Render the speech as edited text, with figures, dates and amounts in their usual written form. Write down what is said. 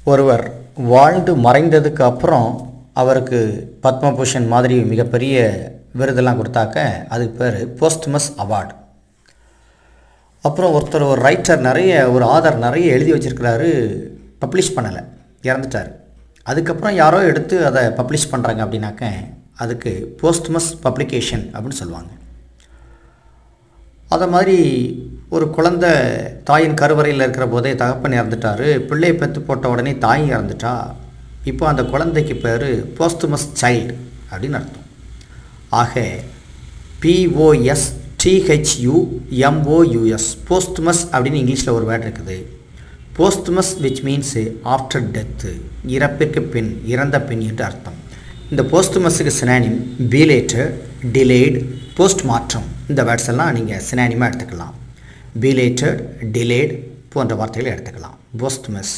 ஒருவர் வாழ்ந்து மறைந்ததுக்கு அப்புறம் அவருக்கு பத்மபூஷன் மாதிரி மிகப்பெரிய விருதெல்லாம் கொடுத்தாக்க அதுக்கு பேர் போஸ்ட்மஸ் அவார்டு. அப்புறம் ஒரு ரைட்டர் ஒரு ஆதர் நிறைய எழுதி வச்சுருக்கிறாரு, பப்ளிஷ் பண்ணலை, இறந்துட்டார். அதுக்கப்புறம் யாரோ எடுத்து அதை பப்ளிஷ் பண்ணுறாங்க அப்படின்னாக்க அதுக்கு போஸ்ட்மஸ் பப்ளிகேஷன் அப்படின்னு சொல்லுவாங்க. அதை மாதிரி ஒரு குழந்தை தாயின் கருவறையில் இருக்கிற போதே தகப்பன் இறந்துட்டார், பிள்ளையை பெற்று போட்ட உடனே தாய் இறந்துட்டா, இப்போ அந்த குழந்தைக்கு பேர் போஸ்ட்மஸ் சைல்டு அப்படின்னு அர்த்தம். ஆக POSTHUMOUS போஸ்ட்மஸ் அப்படின்னு இங்கிலீஷில் ஒரு வேர்டு இருக்குது. போஸ்ட்மஸ் விச் மீன்ஸ் ஆஃப்டர் டெத்து, இறப்பிற்கு பின், இறந்த பின் என்று அர்த்தம். இந்த போஸ்ட்மஸுக்கு சினானிம் பீலேட்டட், டிலேடு, போஸ்ட்மார்ட்டம், இந்த வேர்ட்ஸ் எல்லாம் நீங்கள் சினானிமாக எடுத்துக்கலாம். பீலேட்டட், டிலேடு போன்ற வார்த்தைகளை எடுத்துக்கலாம். போஸ்ட்மஸ்